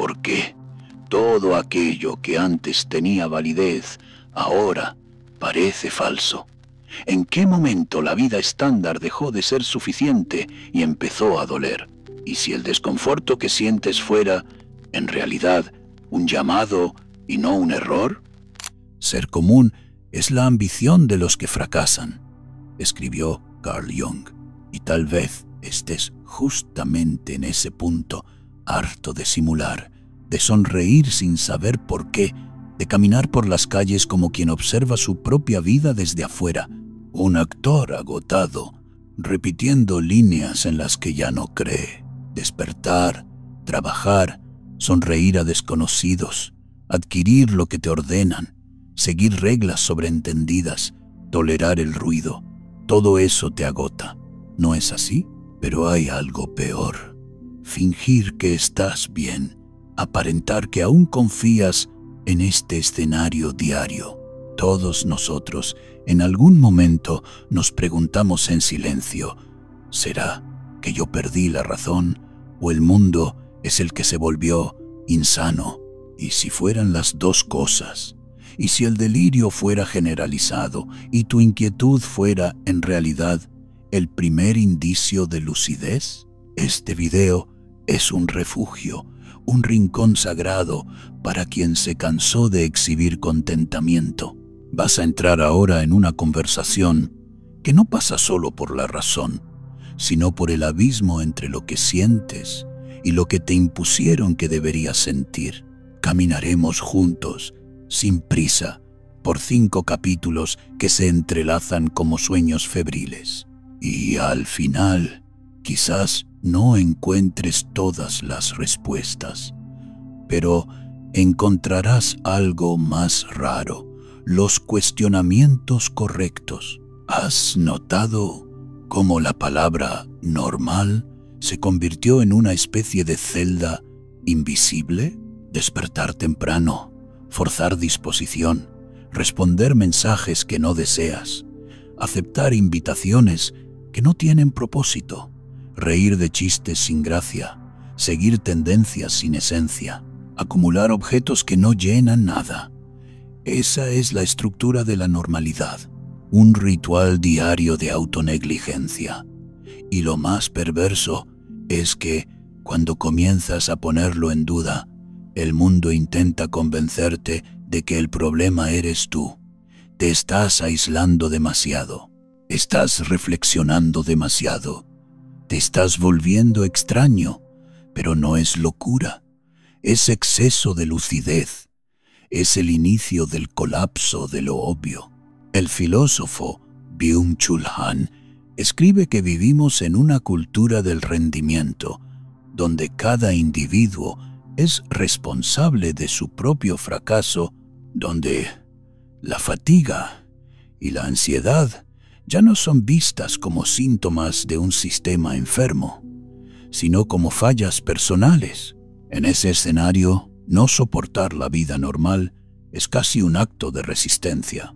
¿Por qué? Todo aquello que antes tenía validez, ahora parece falso. ¿En qué momento la vida estándar dejó de ser suficiente y empezó a doler? ¿Y si el desconforto que sientes fuera, en realidad, un llamado y no un error? Ser común es la ambición de los que fracasan, escribió Carl Jung, y tal vez estés justamente en ese punto, harto de simular, de sonreír sin saber por qué, de caminar por las calles como quien observa su propia vida desde afuera, un actor agotado, repitiendo líneas en las que ya no cree. Despertar, trabajar, sonreír a desconocidos, adquirir lo que te ordenan, seguir reglas sobreentendidas, tolerar el ruido. Todo eso te agota. ¿No es así? Pero hay algo peor. Fingir que estás bien, aparentar que aún confías en este escenario diario. Todos nosotros, en algún momento, nos preguntamos en silencio, ¿será que yo perdí la razón o el mundo es el que se volvió insano? ¿Y si fueran las dos cosas? ¿Y si el delirio fuera generalizado y tu inquietud fuera, en realidad, el primer indicio de lucidez? Este video es un refugio, un rincón sagrado para quien se cansó de exhibir contentamiento. Vas a entrar ahora en una conversación que no pasa solo por la razón, sino por el abismo entre lo que sientes y lo que te impusieron que deberías sentir. Caminaremos juntos, sin prisa, por 5 capítulos que se entrelazan como sueños febriles. Y al final, quizás no encuentres todas las respuestas, pero encontrarás algo más raro, los cuestionamientos correctos. ¿Has notado cómo la palabra normal se convirtió en una especie de celda invisible? Despertar temprano, forzar disposición, responder mensajes que no deseas, aceptar invitaciones que no tienen propósito, reír de chistes sin gracia, seguir tendencias sin esencia, acumular objetos que no llenan nada. Esa es la estructura de la normalidad, un ritual diario de autonegligencia. Y lo más perverso es que, cuando comienzas a ponerlo en duda, el mundo intenta convencerte de que el problema eres tú. Te estás aislando demasiado, estás reflexionando demasiado, te estás volviendo extraño, pero no es locura, es exceso de lucidez. Es el inicio del colapso de lo obvio. El filósofo Byung-Chul Han escribe que vivimos en una cultura del rendimiento, donde cada individuo es responsable de su propio fracaso, donde la fatiga y la ansiedad ya no son vistas como síntomas de un sistema enfermo, sino como fallas personales. En ese escenario, no soportar la vida normal es casi un acto de resistencia.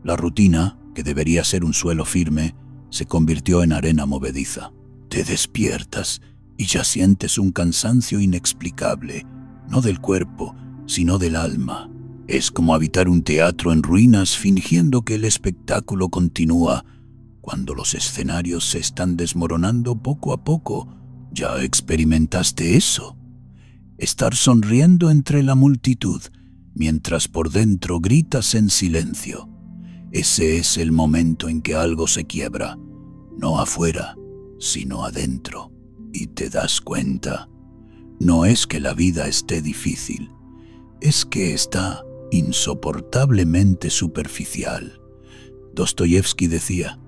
La rutina, que debería ser un suelo firme, se convirtió en arena movediza. Te despiertas y ya sientes un cansancio inexplicable, no del cuerpo, sino del alma. Es como habitar un teatro en ruinas fingiendo que el espectáculo continúa, cuando los escenarios se están desmoronando poco a poco. ¿Ya experimentaste eso? Estar sonriendo entre la multitud, mientras por dentro gritas en silencio. Ese es el momento en que algo se quiebra, no afuera, sino adentro. Y te das cuenta, no es que la vida esté difícil, es que está insoportablemente superficial. Dostoyevsky decía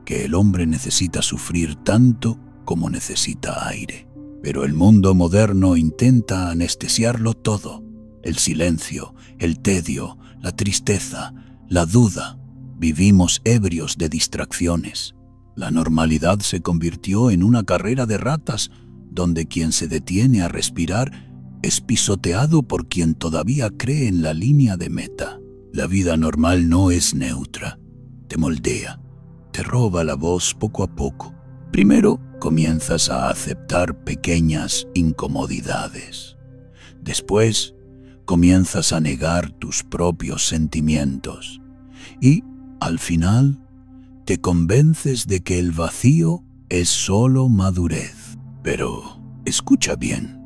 que el hombre necesita sufrir tanto como necesita aire. Pero el mundo moderno intenta anestesiarlo todo. El silencio, el tedio, la tristeza, la duda. Vivimos ebrios de distracciones. La normalidad se convirtió en una carrera de ratas, donde quien se detiene a respirar es pisoteado por quien todavía cree en la línea de meta. La vida normal no es neutra. Te moldea, te roba la voz poco a poco. Primero, comienzas a aceptar pequeñas incomodidades. Después, comienzas a negar tus propios sentimientos y, al final, te convences de que el vacío es solo madurez. Pero, escucha bien,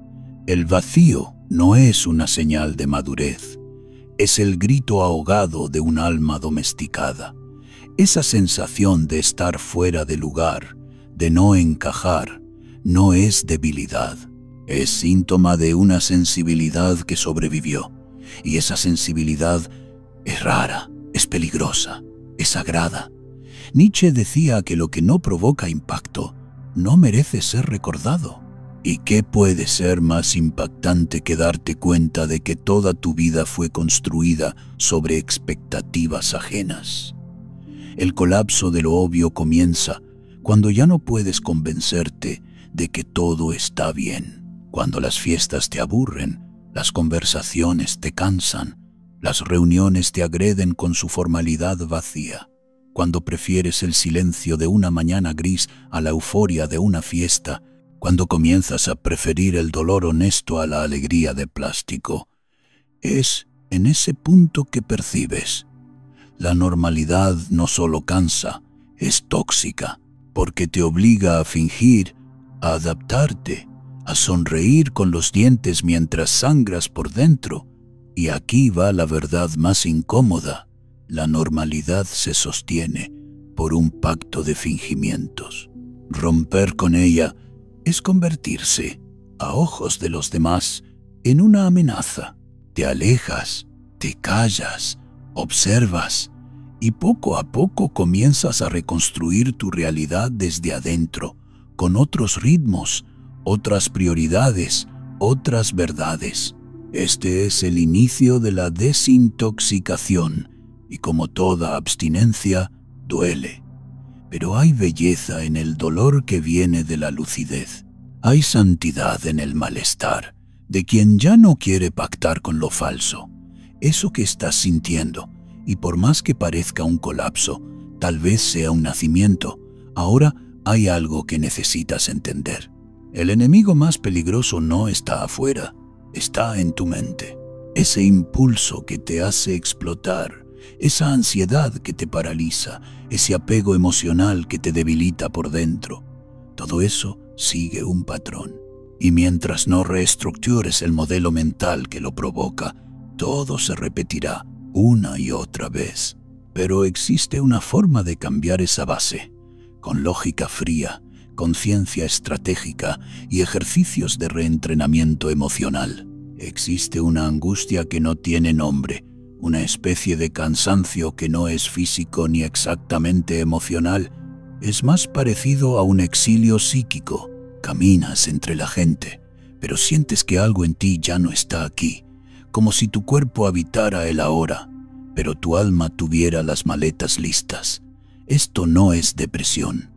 el vacío no es una señal de madurez, es el grito ahogado de un alma domesticada. Esa sensación de estar fuera de lugar, de no encajar, no es debilidad. Es síntoma de una sensibilidad que sobrevivió. Y esa sensibilidad es rara, es peligrosa, es sagrada. Nietzsche decía que lo que no provoca impacto no merece ser recordado. ¿Y qué puede ser más impactante que darte cuenta de que toda tu vida fue construida sobre expectativas ajenas? El colapso de lo obvio comienza cuando ya no puedes convencerte de que todo está bien. Cuando las fiestas te aburren, las conversaciones te cansan, las reuniones te agreden con su formalidad vacía. Cuando prefieres el silencio de una mañana gris a la euforia de una fiesta, cuando comienzas a preferir el dolor honesto a la alegría de plástico. Es en ese punto que percibes. La normalidad no solo cansa, es tóxica, porque te obliga a fingir, a adaptarte, a sonreír con los dientes mientras sangras por dentro. Y aquí va la verdad más incómoda. La normalidad se sostiene por un pacto de fingimientos. Romper con ella es convertirse, a ojos de los demás, en una amenaza. Te alejas, te callas, observas, y poco a poco comienzas a reconstruir tu realidad desde adentro, con otros ritmos, otras prioridades, otras verdades. Este es el inicio de la desintoxicación, y como toda abstinencia, duele. Pero hay belleza en el dolor que viene de la lucidez. Hay santidad en el malestar, de quien ya no quiere pactar con lo falso. Eso que estás sintiendo, y por más que parezca un colapso, tal vez sea un nacimiento, ahora hay algo que necesitas entender. El enemigo más peligroso no está afuera, está en tu mente. Ese impulso que te hace explotar, esa ansiedad que te paraliza, ese apego emocional que te debilita por dentro. Todo eso sigue un patrón. Y mientras no reestructures el modelo mental que lo provoca, todo se repetirá una y otra vez. Pero existe una forma de cambiar esa base, con lógica fría, conciencia estratégica y ejercicios de reentrenamiento emocional. Existe una angustia que no tiene nombre, una especie de cansancio que no es físico ni exactamente emocional. Es más parecido a un exilio psíquico. Caminas entre la gente, pero sientes que algo en ti ya no está aquí, como si tu cuerpo habitara el ahora, pero tu alma tuviera las maletas listas. Esto no es depresión,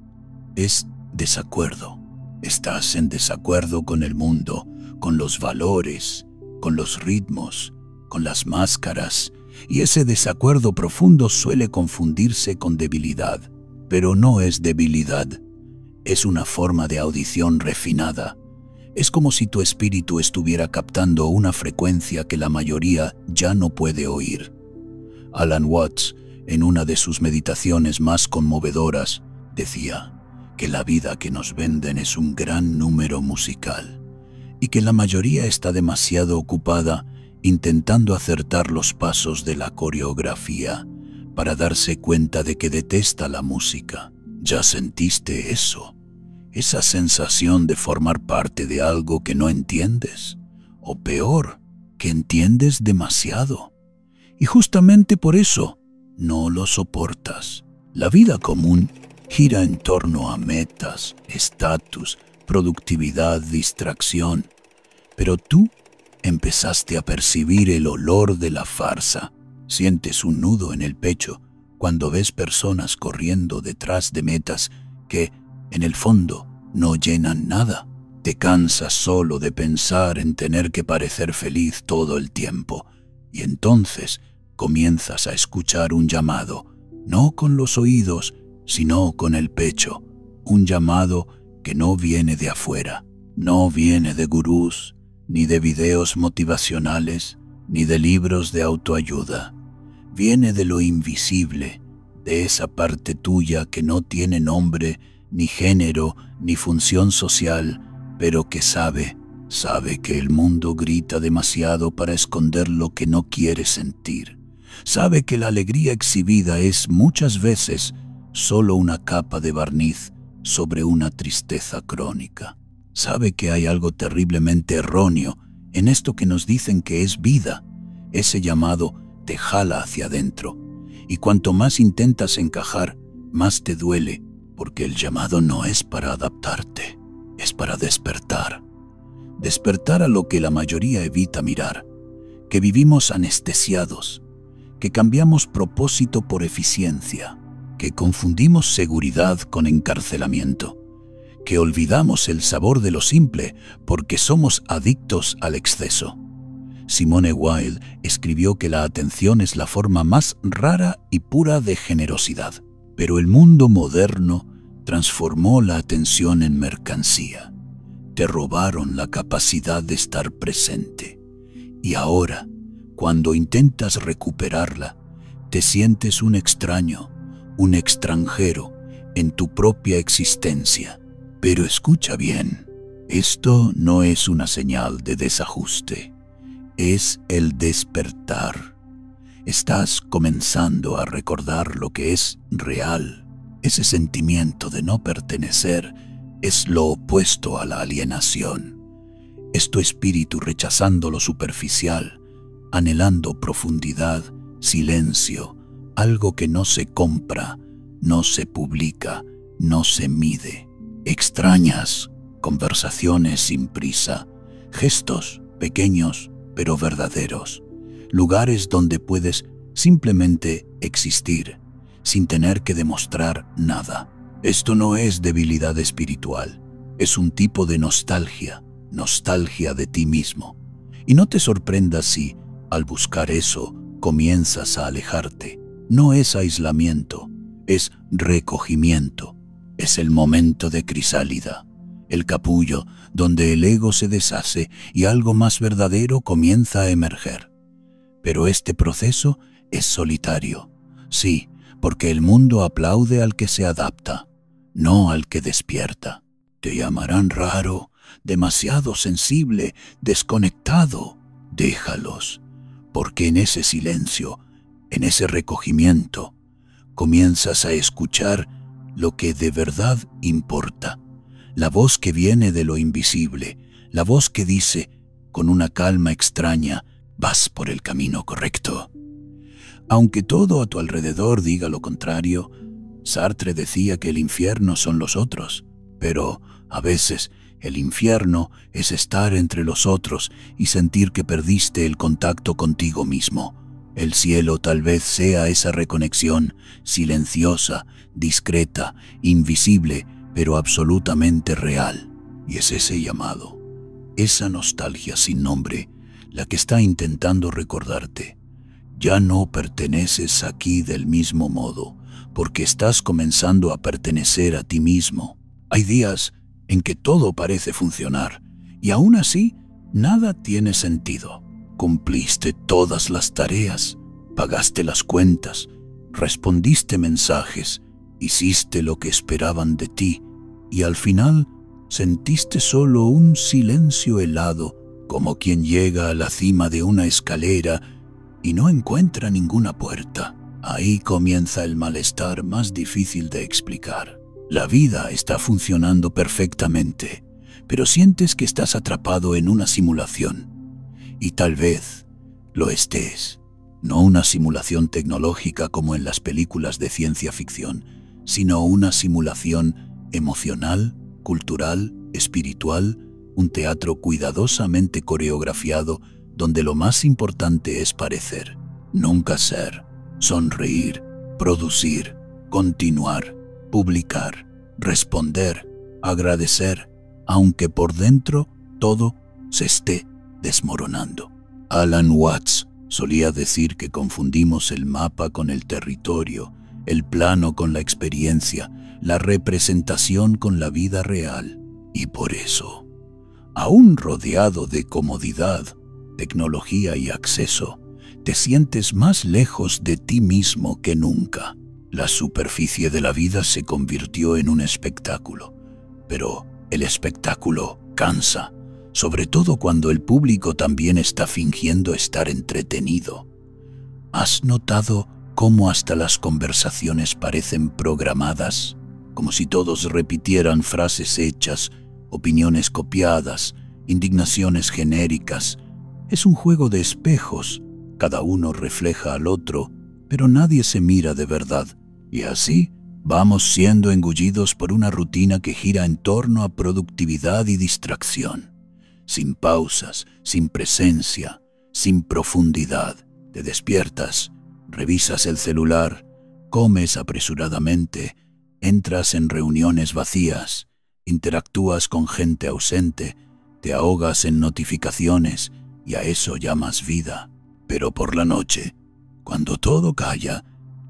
es desacuerdo. Estás en desacuerdo con el mundo, con los valores, con los ritmos, con las máscaras, y ese desacuerdo profundo suele confundirse con debilidad, pero no es debilidad. Es una forma de audición refinada. Es como si tu espíritu estuviera captando una frecuencia que la mayoría ya no puede oír. Alan Watts, en una de sus meditaciones más conmovedoras, decía que la vida que nos venden es un gran número musical y que la mayoría está demasiado ocupada intentando acertar los pasos de la coreografía para darse cuenta de que detesta la música. ¿Ya sentiste eso? Esa sensación de formar parte de algo que no entiendes, o peor, que entiendes demasiado. Y justamente por eso no lo soportas. La vida común gira en torno a metas, estatus, productividad, distracción. Pero tú empezaste a percibir el olor de la farsa. Sientes un nudo en el pecho cuando ves personas corriendo detrás de metas que, en el fondo, no llenan nada. Te cansas solo de pensar en tener que parecer feliz todo el tiempo, y entonces comienzas a escuchar un llamado, no con los oídos, sino con el pecho, un llamado que no viene de afuera, no viene de gurús, ni de videos motivacionales, ni de libros de autoayuda. Viene de lo invisible, de esa parte tuya que no tiene nombre, ni género, ni función social, pero que sabe que el mundo grita demasiado para esconder lo que no quiere sentir. Sabe que la alegría exhibida es muchas veces solo una capa de barniz sobre una tristeza crónica. Sabe que hay algo terriblemente erróneo en esto que nos dicen que es vida. Ese llamado te jala hacia adentro, y cuanto más intentas encajar, más te duele, porque el llamado no es para adaptarte, es para despertar. Despertar a lo que la mayoría evita mirar, que vivimos anestesiados, que cambiamos propósito por eficiencia, que confundimos seguridad con encarcelamiento, que olvidamos el sabor de lo simple porque somos adictos al exceso. Simone Weil escribió que la atención es la forma más rara y pura de generosidad, pero el mundo moderno transformó la atención en mercancía. Te robaron la capacidad de estar presente. Y ahora, cuando intentas recuperarla, te sientes un extraño, un extranjero en tu propia existencia. Pero escucha bien, esto no es una señal de desajuste, es el despertar. Estás comenzando a recordar lo que es real. Ese sentimiento de no pertenecer es lo opuesto a la alienación. Es tu espíritu rechazando lo superficial, anhelando profundidad, silencio, algo que no se compra, no se publica, no se mide. Extrañas conversaciones sin prisa, gestos pequeños pero verdaderos, lugares donde puedes simplemente existir sin tener que demostrar nada. Esto no es debilidad espiritual, es un tipo de nostalgia de ti mismo. Y no te sorprendas si, al buscar eso, comienzas a alejarte. No es aislamiento, es recogimiento. Es el momento de crisálida, el capullo donde el ego se deshace y algo más verdadero comienza a emerger. Pero este proceso es solitario, sí, porque el mundo aplaude al que se adapta, no al que despierta. Te llamarán raro, demasiado sensible, desconectado. Déjalos, porque en ese silencio, en ese recogimiento, comienzas a escuchar lo que de verdad importa. La voz que viene de lo invisible, la voz que dice, con una calma extraña, vas por el camino correcto. Aunque todo a tu alrededor diga lo contrario, Sartre decía que el infierno son los otros, pero a veces el infierno es estar entre los otros y sentir que perdiste el contacto contigo mismo. El cielo tal vez sea esa reconexión, silenciosa, discreta, invisible, pero absolutamente real. Y es ese llamado, esa nostalgia sin nombre, la que está intentando recordarte. Ya no perteneces aquí del mismo modo, porque estás comenzando a pertenecer a ti mismo. Hay días en que todo parece funcionar, y aún así, nada tiene sentido. Cumpliste todas las tareas, pagaste las cuentas, respondiste mensajes, hiciste lo que esperaban de ti, y al final sentiste solo un silencio helado, como quien llega a la cima de una escalera y no encuentra ninguna puerta. Ahí comienza el malestar más difícil de explicar. La vida está funcionando perfectamente, pero sientes que estás atrapado en una simulación. Y tal vez lo estés. No una simulación tecnológica como en las películas de ciencia ficción, sino una simulación emocional, cultural, espiritual, un teatro cuidadosamente coreografiado donde lo más importante es parecer, nunca ser, sonreír, producir, continuar, publicar, responder, agradecer, aunque por dentro todo se esté desmoronando. Alan Watts solía decir que confundimos el mapa con el territorio, el plano con la experiencia, la representación con la vida real. Y por eso, Aún rodeado de comodidad, tecnología y acceso, te sientes más lejos de ti mismo que nunca. La superficie de la vida se convirtió en un espectáculo, pero el espectáculo cansa, sobre todo cuando el público también está fingiendo estar entretenido. ¿Has notado cómo hasta las conversaciones parecen programadas? Como si todos repitieran frases hechas, opiniones copiadas, indignaciones genéricas. Es un juego de espejos. Cada uno refleja al otro, pero nadie se mira de verdad. Y así vamos siendo engullidos por una rutina que gira en torno a productividad y distracción. Sin pausas, sin presencia, sin profundidad. Te despiertas, revisas el celular, comes apresuradamente, entras en reuniones vacías, interactúas con gente ausente, te ahogas en notificaciones y a eso llamas vida. Pero por la noche, cuando todo calla,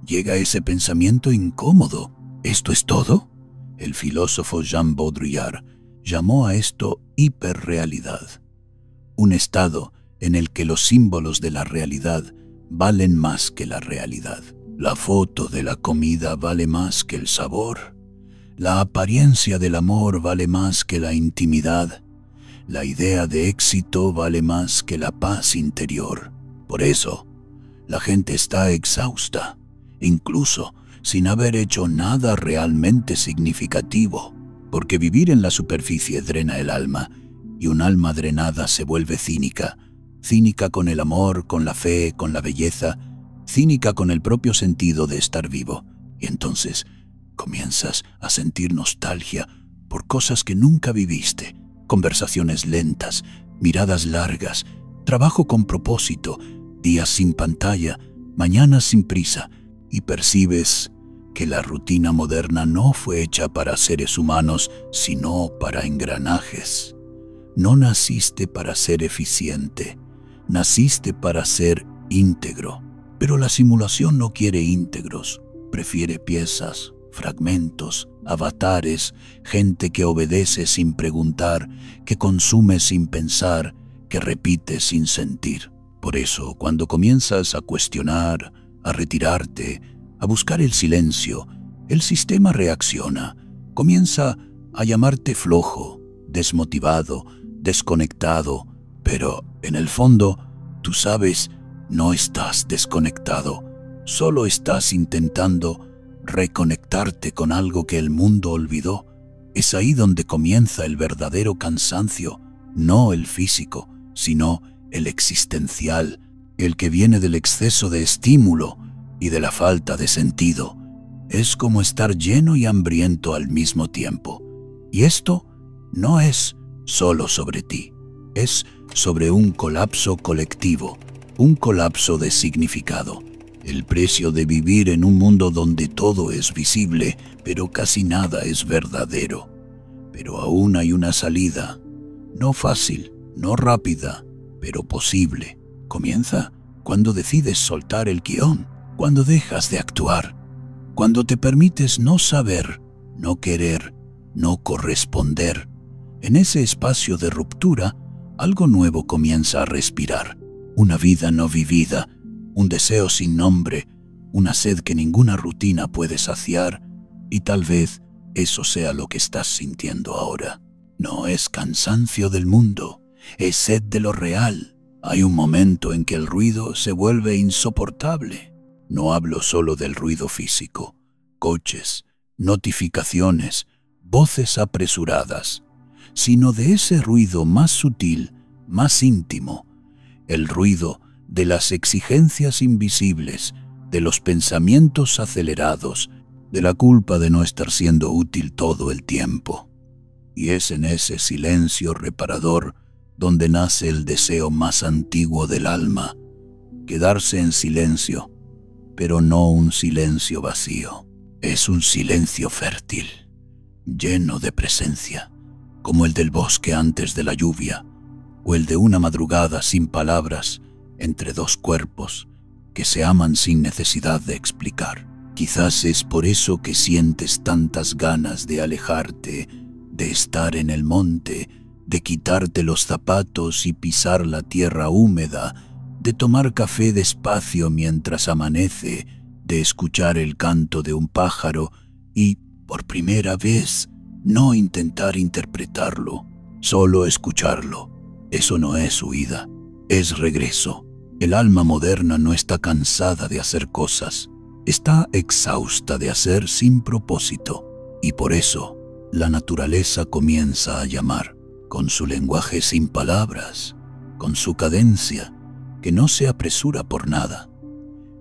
llega ese pensamiento incómodo. ¿Esto es todo? El filósofo Jean Baudrillard llamó a esto hiperrealidad. Un estado en el que los símbolos de la realidad valen más que la realidad. La foto de la comida vale más que el sabor. La apariencia del amor vale más que la intimidad. La idea de éxito vale más que la paz interior. Por eso, la gente está exhausta, incluso sin haber hecho nada realmente significativo, porque vivir en la superficie drena el alma, y un alma drenada se vuelve cínica, cínica con el amor, con la fe, con la belleza, cínica con el propio sentido de estar vivo, y entonces comienzas a sentir nostalgia por cosas que nunca viviste, conversaciones lentas, miradas largas, trabajo con propósito, días sin pantalla, mañanas sin prisa, y percibes que la rutina moderna no fue hecha para seres humanos, sino para engranajes. No naciste para ser eficiente, naciste para ser íntegro. Pero la simulación no quiere íntegros, prefiere piezas, fragmentos, avatares, gente que obedece sin preguntar, que consume sin pensar, que repite sin sentir. Por eso, cuando comienzas a cuestionar, a retirarte, a buscar el silencio, el sistema reacciona, comienza a llamarte flojo, desmotivado, desconectado, pero en el fondo, tú sabes, no estás desconectado, solo estás intentando reconectarte con algo que el mundo olvidó. Es ahí donde comienza el verdadero cansancio, no el físico, sino el existencial, el que viene del exceso de estímulo y de la falta de sentido. Es como estar lleno y hambriento al mismo tiempo. Y esto no es solo sobre ti, es sobre un colapso colectivo, un colapso de significado. El precio de vivir en un mundo donde todo es visible, pero casi nada es verdadero. Pero aún hay una salida, no fácil, no rápida, pero posible. Comienza cuando decides soltar el guión, cuando dejas de actuar, cuando te permites no saber, no querer, no corresponder. En ese espacio de ruptura, algo nuevo comienza a respirar. Una vida no vivida, un deseo sin nombre, una sed que ninguna rutina puede saciar, y tal vez eso sea lo que estás sintiendo ahora. No es cansancio del mundo, es sed de lo real. Hay un momento en que el ruido se vuelve insoportable. No hablo solo del ruido físico, coches, notificaciones, voces apresuradas, sino de ese ruido más sutil, más íntimo, el ruido de las exigencias invisibles, de los pensamientos acelerados, de la culpa de no estar siendo útil todo el tiempo. Y es en ese silencio reparador donde nace el deseo más antiguo del alma, quedarse en silencio, pero no un silencio vacío. Es un silencio fértil, lleno de presencia, como el del bosque antes de la lluvia, o el de una madrugada sin palabras entre dos cuerpos que se aman sin necesidad de explicar. Quizás es por eso que sientes tantas ganas de alejarte, de estar en el monte, de quitarte los zapatos y pisar la tierra húmeda, de tomar café despacio mientras amanece, de escuchar el canto de un pájaro y, por primera vez, no intentar interpretarlo, solo escucharlo. Eso no es huida, es regreso. El alma moderna no está cansada de hacer cosas, está exhausta de hacer sin propósito, y por eso la naturaleza comienza a llamar, con su lenguaje sin palabras, con su cadencia, que no se apresura por nada.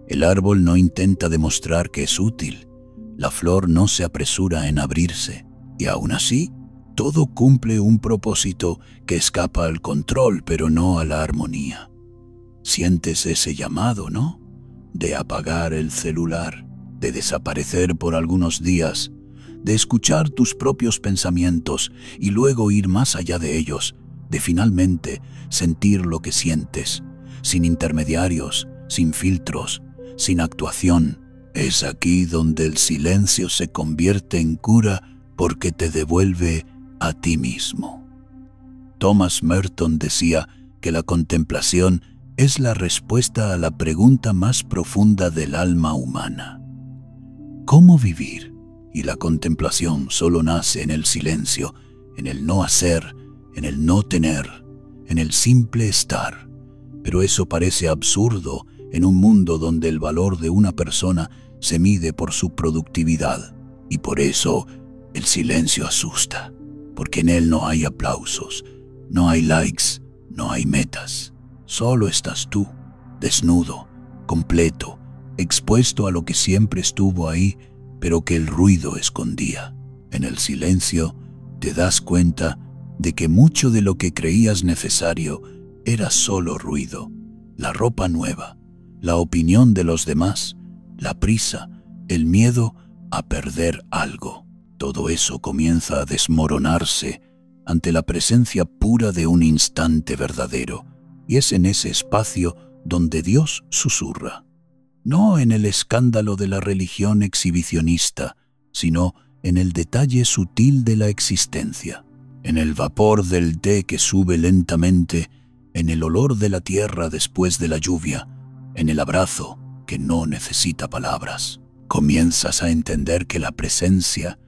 El árbol no intenta demostrar que es útil, la flor no se apresura en abrirse, y aún así, todo cumple un propósito que escapa al control, pero no a la armonía. Sientes ese llamado, ¿no? De apagar el celular, de desaparecer por algunos días, de escuchar tus propios pensamientos y luego ir más allá de ellos, de finalmente sentir lo que sientes, sin intermediarios, sin filtros, sin actuación. Es aquí donde el silencio se convierte en cura porque te devuelve a ti mismo. Thomas Merton decía que la contemplación es la respuesta a la pregunta más profunda del alma humana. ¿Cómo vivir? Y la contemplación solo nace en el silencio, en el no hacer, en el no tener, en el simple estar. Pero eso parece absurdo en un mundo donde el valor de una persona se mide por su productividad. Y por eso el silencio asusta, porque en él no hay aplausos, no hay likes, no hay metas. Solo estás tú, desnudo, completo, expuesto a lo que siempre estuvo ahí, pero que el ruido escondía. En el silencio te das cuenta de que mucho de lo que creías necesario era solo ruido, la ropa nueva, la opinión de los demás, la prisa, el miedo a perder algo. Todo eso comienza a desmoronarse ante la presencia pura de un instante verdadero, y es en ese espacio donde Dios susurra. No en el escándalo de la religión exhibicionista, sino en el detalle sutil de la existencia, en el vapor del té que sube lentamente, en el olor de la tierra después de la lluvia, en el abrazo que no necesita palabras. Comienzas a entender que la presencia,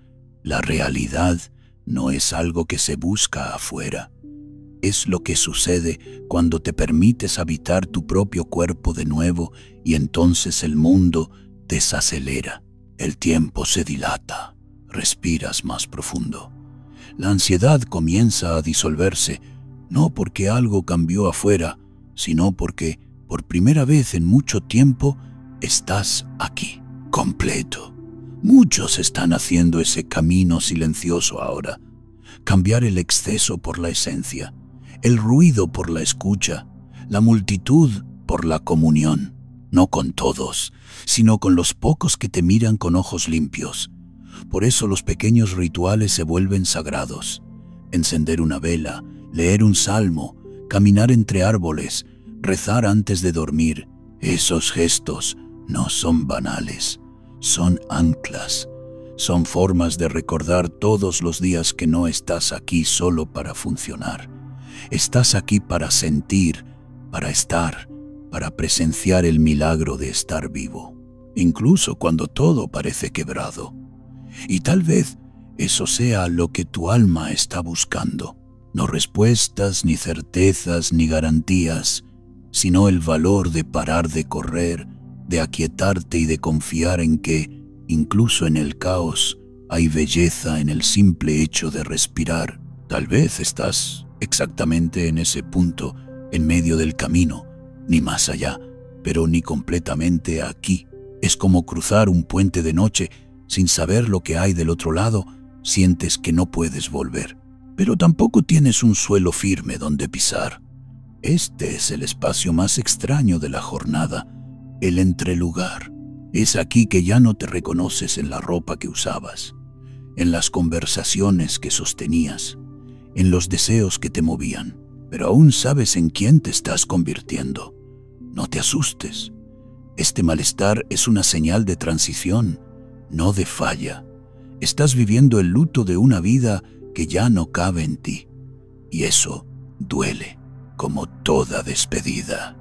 la realidad, no es algo que se busca afuera. Es lo que sucede cuando te permites habitar tu propio cuerpo de nuevo y entonces el mundo desacelera. El tiempo se dilata, respiras más profundo. La ansiedad comienza a disolverse, no porque algo cambió afuera, sino porque, por primera vez en mucho tiempo, estás aquí, completo. Muchos están haciendo ese camino silencioso ahora. Cambiar el exceso por la esencia, el ruido por la escucha, la multitud por la comunión. No con todos, sino con los pocos que te miran con ojos limpios. Por eso los pequeños rituales se vuelven sagrados. Encender una vela, leer un salmo, caminar entre árboles, rezar antes de dormir. Esos gestos no son banales, son anclas. Son formas de recordar todos los días que no estás aquí solo para funcionar. Estás aquí para sentir, para estar, para presenciar el milagro de estar vivo, incluso cuando todo parece quebrado. Y tal vez eso sea lo que tu alma está buscando. No respuestas, ni certezas, ni garantías, sino el valor de parar de correr, de aquietarte y de confiar en que, incluso en el caos, hay belleza en el simple hecho de respirar. Tal vez estás exactamente en ese punto, en medio del camino, ni más allá, pero ni completamente aquí. Es como cruzar un puente de noche sin saber lo que hay del otro lado. Sientes que no puedes volver, pero tampoco tienes un suelo firme donde pisar. Este es el espacio más extraño de la jornada, el entrelugar. Es aquí que ya no te reconoces en la ropa que usabas, en las conversaciones que sostenías, en los deseos que te movían, pero aún sabes en quién te estás convirtiendo. No te asustes. Este malestar es una señal de transición, no de falla. Estás viviendo el luto de una vida que ya no cabe en ti. Y eso duele, como toda despedida.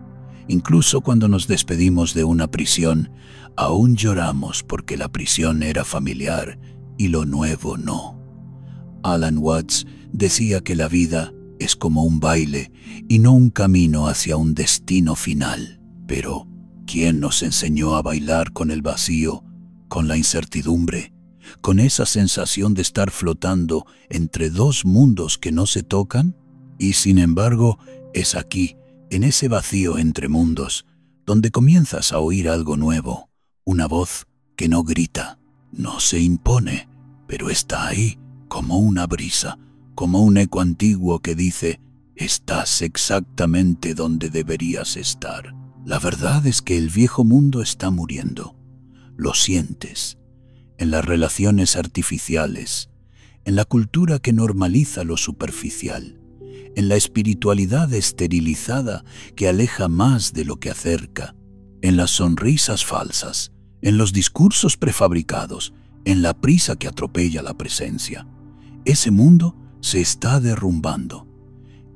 Incluso cuando nos despedimos de una prisión, aún lloramos porque la prisión era familiar y lo nuevo no. Alan Watts decía que la vida es como un baile y no un camino hacia un destino final. Pero, ¿quién nos enseñó a bailar con el vacío, con la incertidumbre, con esa sensación de estar flotando entre dos mundos que no se tocan? Y sin embargo, es aquí, en ese vacío entre mundos, donde comienzas a oír algo nuevo, una voz que no grita, no se impone, pero está ahí, como una brisa, como un eco antiguo que dice: estás exactamente donde deberías estar. La verdad es que el viejo mundo está muriendo. Lo sientes, en las relaciones artificiales, en la cultura que normaliza lo superficial, en la espiritualidad esterilizada que aleja más de lo que acerca, en las sonrisas falsas, en los discursos prefabricados, en la prisa que atropella la presencia. Ese mundo se está derrumbando,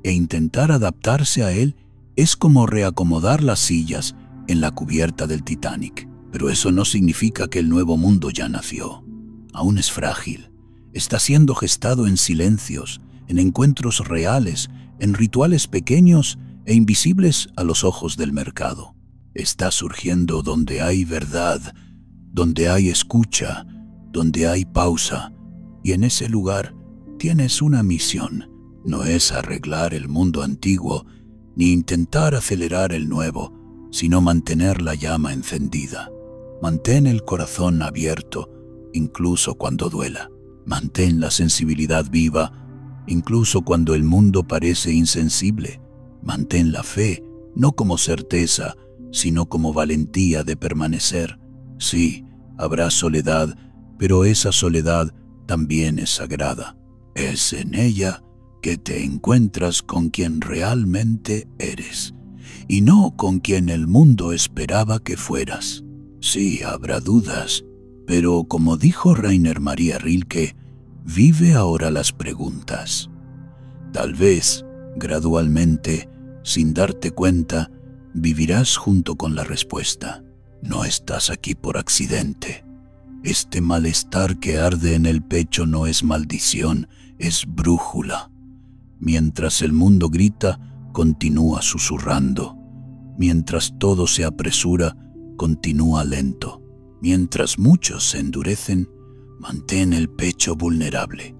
e intentar adaptarse a él es como reacomodar las sillas en la cubierta del Titanic. Pero eso no significa que el nuevo mundo ya nació. Aún es frágil. Está siendo gestado en silencios, en encuentros reales, en rituales pequeños e invisibles a los ojos del mercado. Está surgiendo donde hay verdad, donde hay escucha, donde hay pausa. Y en ese lugar tienes una misión. No es arreglar el mundo antiguo, ni intentar acelerar el nuevo, sino mantener la llama encendida. Mantén el corazón abierto, incluso cuando duela. Mantén la sensibilidad viva, incluso cuando el mundo parece insensible. Mantén la fe, no como certeza, sino como valentía de permanecer. Sí, habrá soledad, pero esa soledad también es sagrada. Es en ella que te encuentras con quien realmente eres, y no con quien el mundo esperaba que fueras. Sí, habrá dudas, pero como dijo Rainer Maria Rilke, vive ahora las preguntas. Tal vez, gradualmente, sin darte cuenta, vivirás junto con la respuesta. No estás aquí por accidente. Este malestar que arde en el pecho no es maldición, es brújula. Mientras el mundo grita, continúa susurrando. Mientras todo se apresura, continúa lento. Mientras muchos se endurecen, mantén el pecho vulnerable.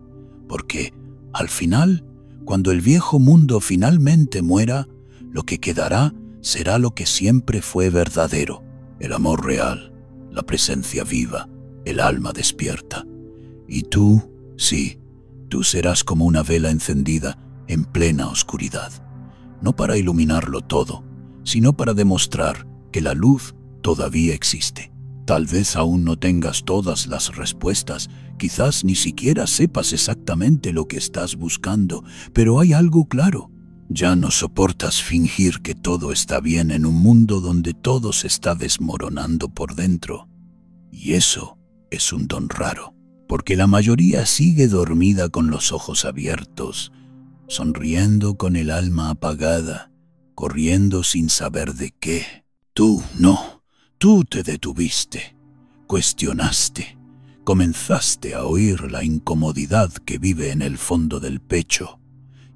Porque, al final, cuando el viejo mundo finalmente muera, lo que quedará será lo que siempre fue verdadero: el amor real, la presencia viva, el alma despierta. Y tú, sí, tú serás como una vela encendida en plena oscuridad, no para iluminarlo todo, sino para demostrar que la luz todavía existe. Tal vez aún no tengas todas las respuestas, quizás ni siquiera sepas exactamente lo que estás buscando, pero hay algo claro. Ya no soportas fingir que todo está bien en un mundo donde todo se está desmoronando por dentro. Y eso es un don raro, porque la mayoría sigue dormida con los ojos abiertos, sonriendo con el alma apagada, corriendo sin saber de qué. Tú no, tú te detuviste, cuestionaste, comenzaste a oír la incomodidad que vive en el fondo del pecho.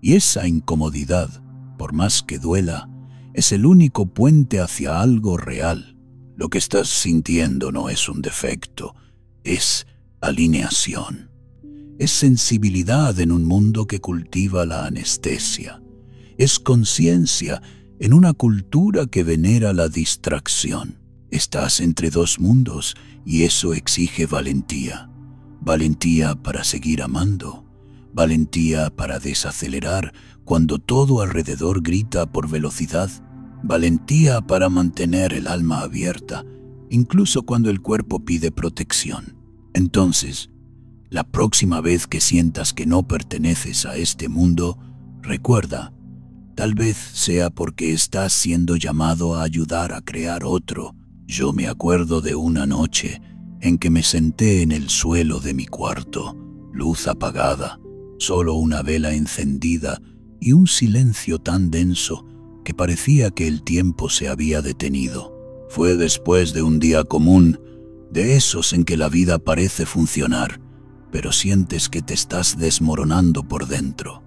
Y esa incomodidad, por más que duela, es el único puente hacia algo real. Lo que estás sintiendo no es un defecto, es alineación. Es sensibilidad en un mundo que cultiva la anestesia. Es conciencia en una cultura que venera la distracción. Estás entre dos mundos y eso exige valentía. Valentía para seguir amando. Valentía para desacelerar cuando todo alrededor grita por velocidad. Valentía para mantener el alma abierta, incluso cuando el cuerpo pide protección. Entonces, la próxima vez que sientas que no perteneces a este mundo, recuerda, tal vez sea porque estás siendo llamado a ayudar a crear otro. Yo me acuerdo de una noche en que me senté en el suelo de mi cuarto, luz apagada, solo una vela encendida y un silencio tan denso que parecía que el tiempo se había detenido. Fue después de un día común, de esos en que la vida parece funcionar, pero sientes que te estás desmoronando por dentro.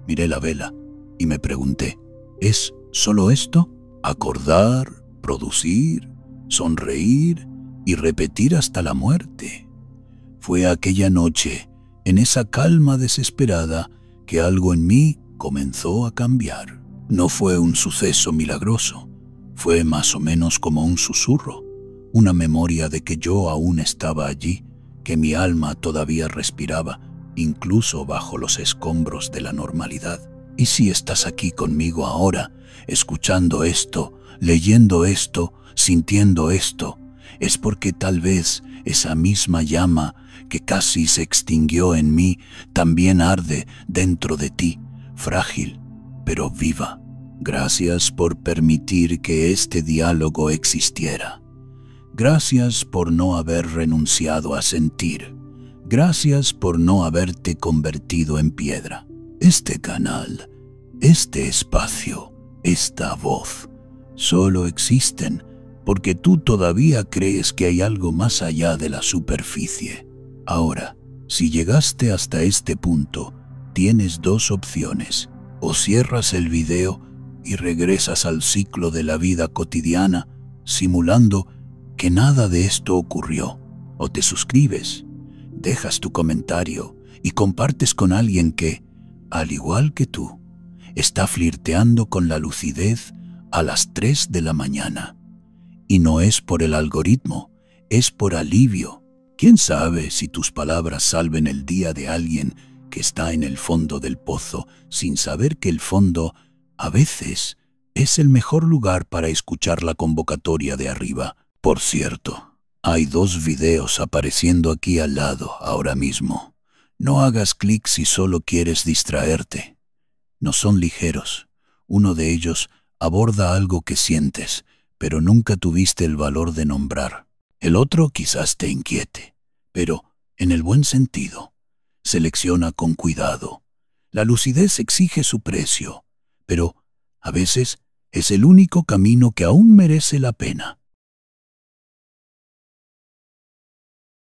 Miré la vela y me pregunté, ¿es solo esto? Acordar, producir, sonreír y repetir hasta la muerte. Fue aquella noche, en esa calma desesperada, que algo en mí comenzó a cambiar. No fue un suceso milagroso, fue más o menos como un susurro, una memoria de que yo aún estaba allí, que mi alma todavía respiraba, incluso bajo los escombros de la normalidad. Y si estás aquí conmigo ahora, escuchando esto, leyendo esto, sintiendo esto, es porque tal vez esa misma llama que casi se extinguió en mí también arde dentro de ti, frágil, pero viva. Gracias por permitir que este diálogo existiera. Gracias por no haber renunciado a sentir. Gracias por no haberte convertido en piedra. Este canal, este espacio, esta voz, solo existen porque tú todavía crees que hay algo más allá de la superficie. Ahora, si llegaste hasta este punto, tienes dos opciones. O cierras el video y regresas al ciclo de la vida cotidiana, simulando que nada de esto ocurrió. O te suscribes, dejas tu comentario y compartes con alguien que, al igual que tú, está flirteando con la lucidez a las 3 de la mañana. Y no es por el algoritmo, es por alivio. ¿Quién sabe si tus palabras salven el día de alguien que está en el fondo del pozo sin saber que el fondo, a veces, es el mejor lugar para escuchar la convocatoria de arriba? Por cierto, hay 2 videos apareciendo aquí al lado ahora mismo. No hagas clic si solo quieres distraerte. No son ligeros. Uno de ellos aborda algo que sientes, pero nunca tuviste el valor de nombrar. El otro quizás te inquiete, pero en el buen sentido. Selecciona con cuidado. La lucidez exige su precio, pero a veces es el único camino que aún merece la pena.